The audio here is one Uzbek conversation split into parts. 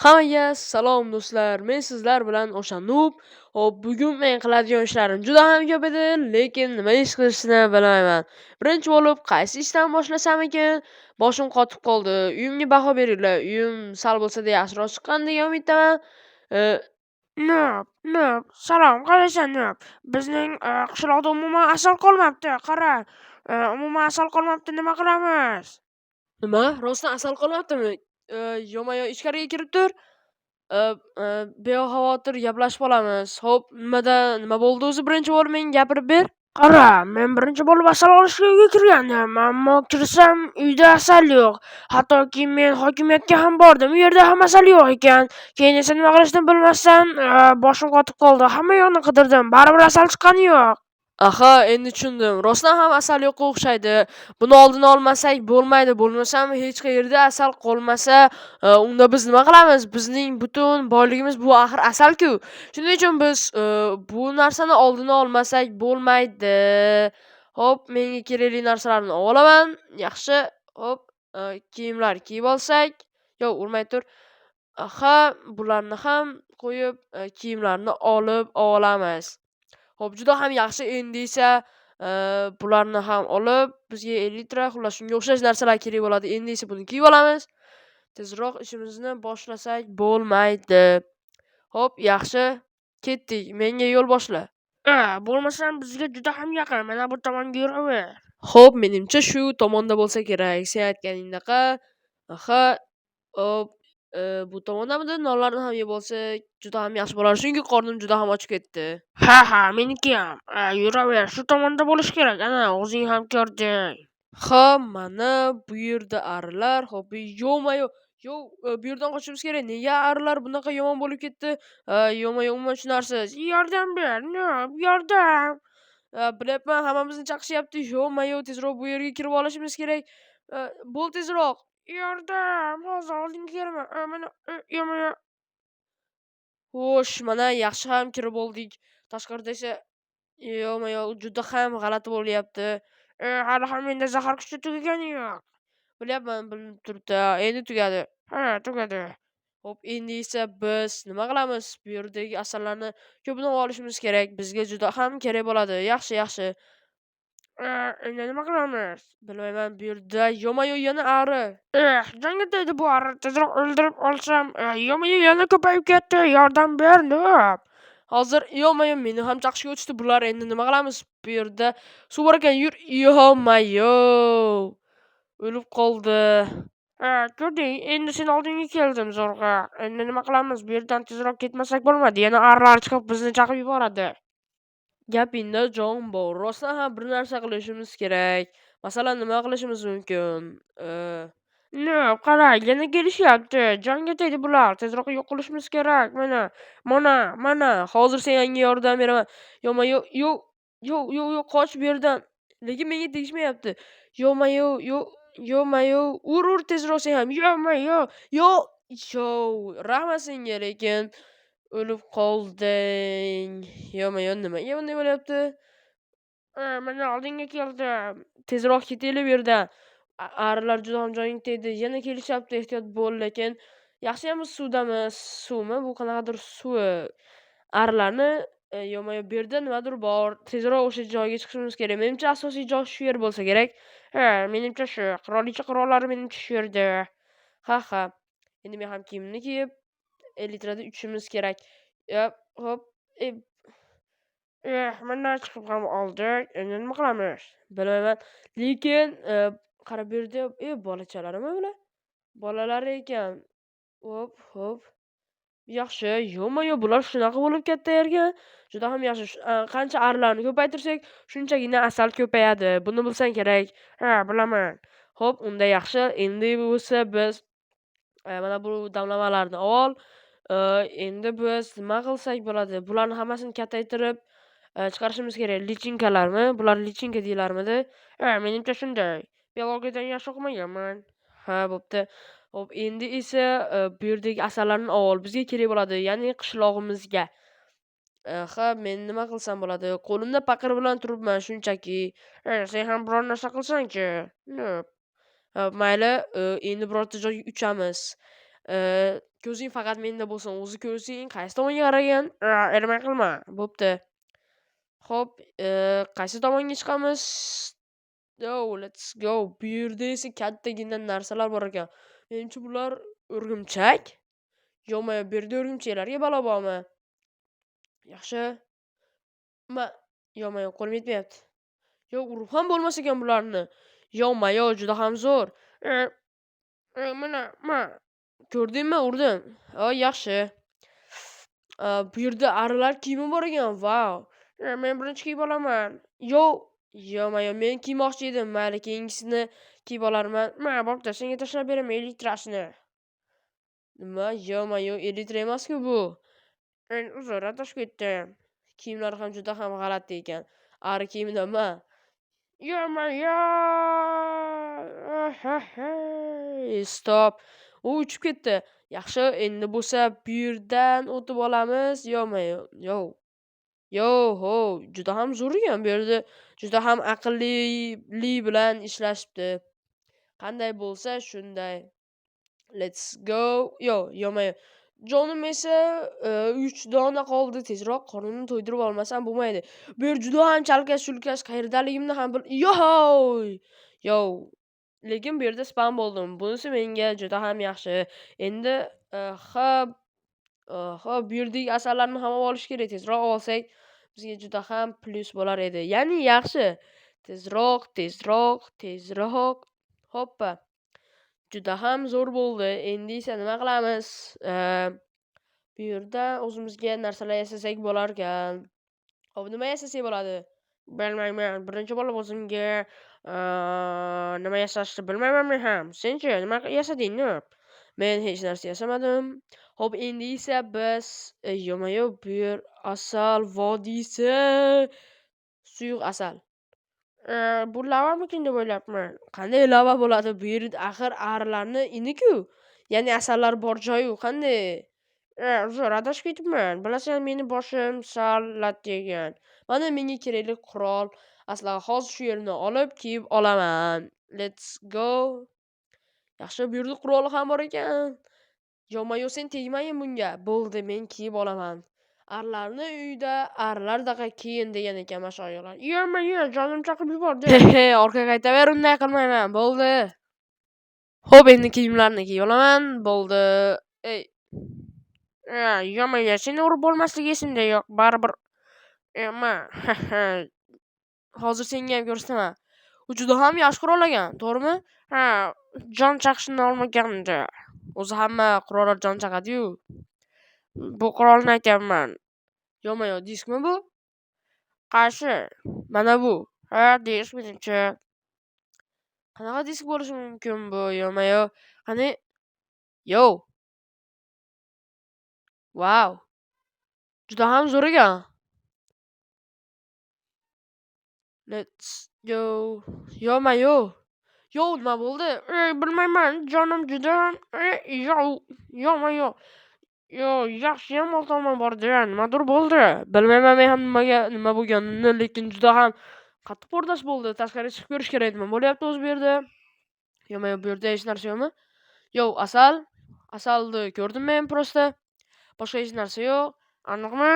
Hammaga salom do'stlar. Men sizlar bilan o'sha Noob. Hop, bugun men qiladigan ishlarim juda ham ko'p edi, lekin nima ish qilishni bilmayman. Birinchi bo'lib qaysi ishdan boshlasam ekan? Boshim qotib qoldi. Uyimga baho beringlar. Uyim sal bo'lsa-da yaxshiroq chiqqan degan umiddaman. E, Noob, salom, qalaysan Noob? Bizning qishloqda umuman asal qolmabdi. Qara, umuman asal qolmabdi. Nima qilamiz? Nima? Rostdan asal qolmabdimi? Yo-mayo ichkariga kirib tur. E, Bexavotir gaplashib olamiz. Hop, nima bo'ldi o'zi birinchi bo'lib menga gapirib ber. Qara, men birinchi bo'lib asal olishga uyga kirgandim, ammo kirsam uyda asal yo'q. Hattoki men hokimiyatga ham bordim, u yerda ham asal yo'q ekan. Keyin esa nima qilishni bilmasdan boshim qotib qoldi. Hamma yoqni qidirdim, baribir asal chiqqani yo'q. Aha, endi tushundim. Rostdan ham asal yo'qqa o'xshaydi. Buni oldini olmasak bo'lmaydi. Bo'lmasam hech qayerda asal qolmasa, unda biz nima qilamiz? Bizning butun boyligimiz bu axir asal-ku. Shuning uchun biz bu narsani oldini olmasak bo'lmaydi. Hop, menga kerakli narsalarni olaman. Yaxshi. Hop, kiyimlar kiyib olsak. Yo'q, urmay tur. Aha, bularni ham qo'yib, kiyimlarni olib olamiz. Hop, juda ham yaxshi. Endi esa bularni ham olib, bizga elitra, xullas shunga o'xshash narsalar kerak bo'ladi. Endi esa buni kiyib olamiz. Tezroq ishimizni boshlasak bo'lmaydi. Hop, yaxshi. Ketdik. Menga yo'l boshla. Bo'lmasam bizga juda ham yaqin. Mana bu tomonga yuraver. Hop, menimcha shu tomonda bo'lsa kerak. Sen aytganindaqa. Aha. Hop, bu tomondamidi? Nonlarni ham yeb olsak juda ham yaxshi bo'lardi. Chunki qornim juda ham ochib ketdi. Ha, meniki ham. Yuraver, shu tomonda bo'lishi kerak. Ana, o'zing ham ko'rding. Ha, mana bu yerda arilar. Hop, yo-mayo. Yo, bu yerdan qochishimiz kerak. Nega arilar bunaqa yomon bo'lib ketdi? Yo-mayo, umuman tushunarsiz. Yordam ber, Noob, yordam. Bilyapman, hammamizni chaqishyapti. Yo-mayo, tezroq bu yerga kirib olishimiz kerak. Bo'l tezroq. Yordam, hozir oldinga kelma. Mana yo-mayo. Xo'sh, mana yaxshi ham kirib oldik. Tashqarida esa yo-mayo, juda ham g'alati bo'lyapti. Hali ham menda zahar kuchi tugagani yo'q. Bilyapman, bilinib turibdi. Endi tugadi. Ha, tugadi. Hop, endi esa biz nima qilamiz? Bu yerdagi asallarni ko'pini olishimiz kerak. Bizga juda ham kerak bo'ladi. Yaxshi, yaxshi. Endi nima qilamiz? Bilmayman, bu yerda yo-mayo yana ari. Jonga tegdi bu ari. Tezroq o'ldirib olsam, yo-mayo yana ko'payib ketdi. Yordam ber, Noob. Hozir yo-mayo meni ham chaqishga o'tishdi. Bular endi nima qilamiz? Bu yerda suv bor ekan, yur. Yo-mayo. O'lib qoldi. Ko'rding, endi sen oldinga keldim zo'rg'a. Endi nima qilamiz? Bu yerdan tezroq ketmasak bo'lmaydi. Yana arilar chiqib bizni chaqib yuboradi. Gapingda jon bor. Rostdan ham bir narsa qilishimiz kerak. Masalan, nima qilishimiz mumkin? Noob, qara, yana kelishyapti. Jonga tegdi bular. Tezroq yo'q qilishimiz kerak. Mana. Hozir senga yordam beraman. Yo-mayo, yo, qoch bu yerdan. Lekin menga tegishmayapti. Yo-mayo, yo-mayo, ur tezroq sen ham. Yo-mayo, yo, rahmat senga, lekin o'lib qolding. Yo-mayo, nimaga bunday bo'lyapti? Mana oldinga keldim. Tezroq ketaylik bu yerdan. Arilar juda ham joying tegdi. Yana kelishyapti, ehtiyot bo'l, lekin yaxshiyam biz suvdamiz. Suvmi? Bu qanaqadir suvi. Arilarni yo-mayo bu yerda nimadir bor. Tezroq o'sha joyga chiqishimiz kerak. Menimcha asosiy joy shu yer bo'lsa kerak. Menimcha shu. Qirolicha qirollari menimcha shu yerda. Ha. Endi men ham kiyimimni kiyib, elitrada uchishimiz kerak. Hop. Mana chiqib ham oldik. Endi nima qilamiz? Bilmayman. Lekin qara bu yerda bolachalarmi bular? Bolalar ekan. Hop. Yaxshi. Yo-mayo, bular shunaqa bo'lib katta ekan. Juda ham yaxshi. Qancha arilarni ko'paytirsak, shunchagina asal ko'payadi. Buni bilsang kerak. Bilaman. Hop, unda yaxshi. Endi bo'lsa biz mana bu damlamalarni ol. Endi biz nima qilsak bo'ladi? Bularni hammasini kattaytirib chiqarishimiz kerak. Lichinkalarmi? Bular lichinka deyilarmidi? Menimcha shunday. Biologiyadan yaxshi o'qimaganman. Ha, bo'pti. Hop, endi esa bu yerdagi asallarni ol. Bizga kerak bo'ladi, ya'ni qishlog'imizga. Ha, men nima qilsam bo'ladi? Qo'limda paqir bilan turibman shunchaki. Sen ham biror narsa qilsang-chi. Mayli, endi birorta joyga uchamiz. Ko'zing faqat menda bo'lsin, o'zi ko'rsing, qaysi tomonga qaragan? Ermak qilma. Bo'pti. Xo'p, qaysi tomonga chiqamiz? Yo, let's go. Bu yerda esa kattagina narsalar bor ekan. Menimcha bular o'rgimchak. Yo'q, bu yerda o'rgimchaklarga balo bormi? Yaxshi. Yo'q, qo'lim yetmayapti. Yo'q, urib ham bo'lmas ekan bularni. Yo'q, juda ham zo'r. Mana. Ko'rdingmi? Urdim. Yaxshi. Bu yerda arilar kiyimi bor ekan. Vau. Men birinchi kiyib olaman. Yo'q, men kiymoqchi edim. Mayli, keyingisini kiyib olarman. Bo'pti, senga tashlab beraman elitrasini. Nima? Yo'q, elitra emas-ku bu. Uzr, adashib ketdim. Kiyimlari ham juda ham g'alati ekan. Ari kiyimidan ma. Stop. U uchib ketdi. Yaxshi, endi bo'lsa bu yerdan o'tib olamiz. Yo'q, juda ham zo'r ekan. Bu yerda juda ham aqlli bilan ishlashibdi. Qanday bo'lsa shunday. Let's go. Yo'q. Jonim esa 3 dona qoldi. Tezroq qornimni to'ydirib olmasam bo'lmaydi. Bu yer juda ham chalkash-chulkash, qayerdaligimni ham Yo'q. Lekin bu yerda spam bo'ldim. Bunisi menga juda ham yaxshi. Endi xo'p, bu yerdagi asallarni ham olish kerak. Tezroq olsak bizga juda ham plyus bo'lar edi. Ya'ni yaxshi. Tezroq. Hoppa. Juda ham zo'r bo'ldi. Endi esa nima qilamiz? Bu yerda o'zimizga narsalar yasasak bo'lar ekan. Xo'p, nima yasasak bo'ladi? Bilmayman. Birinchi bo'lib o'zimga nima yasashni bilmayman men ham. Senchi nima yasading? Men hech narsa yasamadim. Xo'p, endi esa biz bu yer asal vodiysi. Suyuq asal. Bu lavamikin deb o'ylabman. Qanday lava bo'ladi? Bu yerda axir arilarni ini-ku. Ya'ni asallar bor joy-u. Qanday? Uzr, adashib ketibman. Bilasan, meni boshim sal lat yegan. Mana menga kerakli qurol, aslaha hozir shu yerni olib kiyib olaman. Let's go. Yaxshi, bu yerda qurol ham bor ekan. Yo'q, sen tegmagin bunga. Bo'ldi, men kiyib olaman. Arilarni uyda arilardaqa kiyin degan ekan mashoyixlar. Yo'q, jonim chaqib yubordi. Orqaga qaytaver, unday qilmayman. Bo'ldi. Xo'p, endi kiyimlarni kiyib olaman. Bo'ldi. Yo'q, seni urib bo'lmasligi esimda yo'q. Baribir. Hozir senga ham ko'rsataman. U juda ham yaxshi qurol ekan, to'g'rimi? Jon chaqishni olmagandi. O'zi hamma qurollar jon chaqadi-yu. Bu qurolni aytyapman. Yo'q, diskmi bu? Qaysi? Mana bu. Disk menimcha. Qanaqa disk bo'lishi mumkin bu? Yo'q. Qani? Yo'q. Vau. Juda ham zo'r ekan. Let's go. Yo'q. Nima bo'ldi? Bilmayman, jonim juda ham yo'q. Yaxshiyam oltomon bordi. Nimadir bo'ldi. Bilmayman men ham nima bo'lganini, lekin juda ham qattiq portlash bo'ldi. Tashqariga chiqib ko'rish kerak. Nima bo'lyapti o'zi bu yerda? Yo'q, bu yerda hech narsa yo'qmi? Yo'q, asalni ko'rdim men prosta. Boshqa hech narsa yo'q. Aniqmi?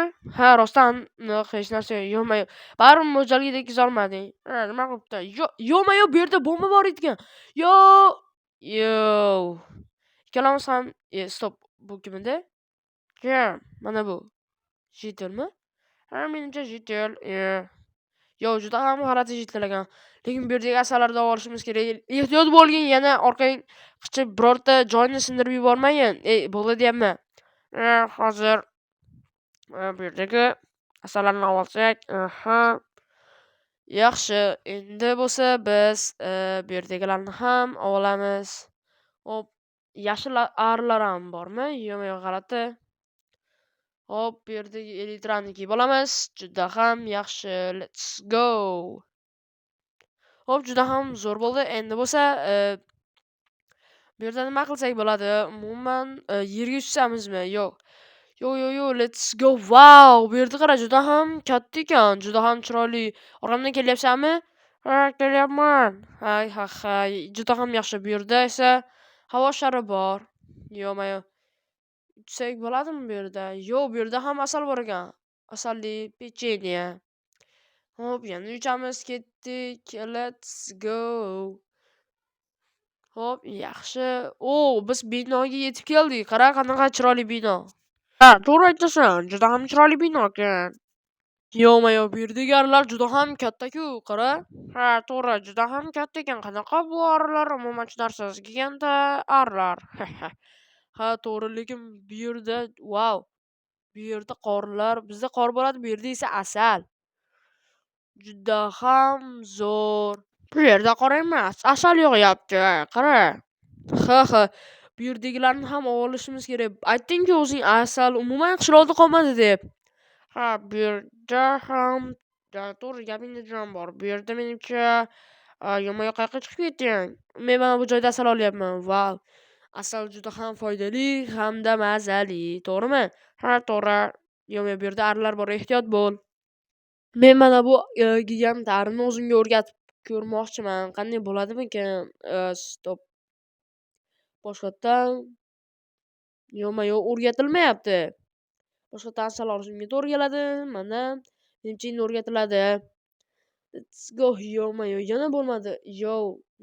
Rostdan aniq hech narsa yo'q. Baribir mo'ljalga tekiza olmading. Nima qilibdi? Yo'q, bu yerda bomba bor ekan. Yo'q. Ikkalamiz ham stop. Bu kimida? Mana bu. Jitelmi? Menimcha jitel. Yo'q, juda ham g'alati jitel ekan. Lekin bu yerdagi asallarni olishimiz kerak. Ehtiyot bo'lgin, yana orqang qichib birorta joyni sindirib yubormagin. Bo'ldi deyapman. Hozir bu yerdagi asallarni olsak, yaxshi. Endi bo'lsa biz bu yerdagilarni ham olamiz. Hop, yashil arilar ham bormi? Yo'q, g'alati. Hop, bu yerdagi elitrani kiyib olamiz. Juda ham yaxshi. Let's go. Hop, juda ham zo'r bo'ldi. Endi bo'lsa bu yerda nima qilsak bo'ladi? Umuman yerga tushsamizmi? Yo'q. Let's go. Wow, bu yerda qara, juda ham katta ekan, juda ham chiroyli. Orqamdan kelyapsanmi? Kelyapman. Juda ham yaxshi. Bu yerda esa havo shari bor. Yo-mayo. Uchsak bo'ladimi bu yerda? Yo'q, bu yerda ham asal bor ekan. Asalli pechenye. Hop, yana uchamiz ketdik. Let's go. Hop, yaxshi. Biz binoga yetib keldik. Qara, qanaqa chiroyli bino. Ha, to'g'ri aytasan, juda ham chiroyli bino ekan. Yo-mayo, bu yerdagi arlar juda ham katta-ku, qara. Ha, to'g'ri, juda ham katta ekan. Qanaqa bu arlar umuman kelganda arlar. Ha, to'g'ri, lekin bu yerda vau. Bu yerda qorlar, bizda qor bo'ladi, bu yerda esa asal. Juda ham zo'r. Bu yerda qora emas, asal yog'yapti. Qara. Ha. Bu yerdagilarni ham olishimiz kerak. Aytding-ku o'zing asal umuman qishloqda qolmadi deb. Ha, bu yerda ham to'g'ri gapingda jon bor. Bu yerda menimcha yomon qayoqqa chiqib ketding? Men mana bu joyda asal olyapman. Vau. Asal juda ham foydali hamda mazali, to'g'rimi? Ha, to'g'ri. Yo-mayo, bu yerda arilar bor, ehtiyot bo'l. Men mana bu gigant arini o'zimga o'rgatib ko'rmoqchiman. Qanday bo'ladimikan? Stop. Boshqatdan yo-mayo, o'rgatilmayapti. Boshqatdan asal olishimga to'g'ri keladi. Mana menimcha endi o'rgatiladi. Let's go. Yo-mayo, yana bo'lmadi. Yo,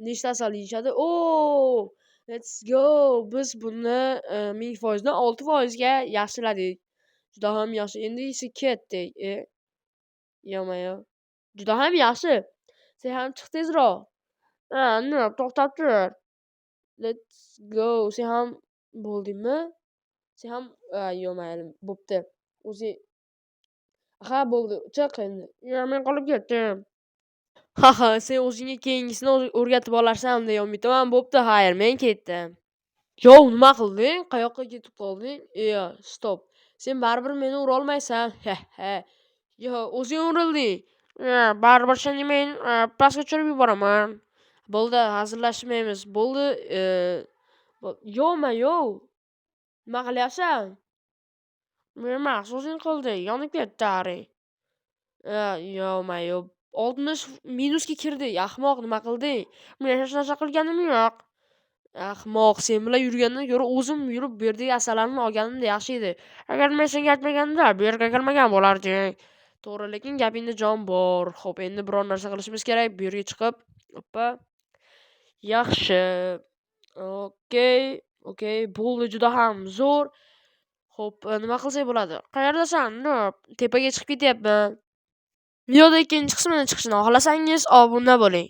nechta asal yeyishadi? Let's go. Biz buni 1000% dan 6% ga yaxshiladik. Juda ham yaxshi. Endi esa ketdik. Yo-mayo. Juda ham yaxshi. Sen ham chiq tezroq. Nima, to'xtab tur. Let's go. Sen ham bo'ldingmi? Sen ham yo-mayo, bo'pti. O'zi ha, bo'ldi. Chiq endi. Men qolib ketdim. Ha, sen o'zingga keyingisini o'rgatib olarsan deya umiddaman. Bo'pti, xayr, men ketdim. Yo, nima qilding? Qayoqqa ketib qolding? Stop. Sen baribir meni urolmaysan. Yo, o'zing urilding. Baribir seni men pastga tushirib yuboraman. Bo'ldi, hazillashmaymiz. Bo'ldi. Yo-mayo. Nima qilyapsan? Men emas, o'zing qilding. Yonib ketdi ari. Yo-mayo. 60 minusga kirdi. Ahmoq, nima qilding? Men hech narsa qilganim yo'q. Ahmoq, sen bilan yurgandan ko'ra o'zim yurib bu yerdagi asallarni olganimda yaxshi edi. Agar men senga aytmaganimda bu yerga kelmagan bo'larding. To'g'ri, lekin gapingda jon bor. Xo'p, endi biror narsa qilishimiz kerak. Bu yerga chiqib, oppa. Yaxshi. Okey, bo'ldi, juda ham zo'r. Xo'p, nima qilsak bo'ladi? Qayerdasan? Tepaga chiqib ketyapman. Videoda ikkinchi qismini chiqishini xohlasangiz obuna bo'ling.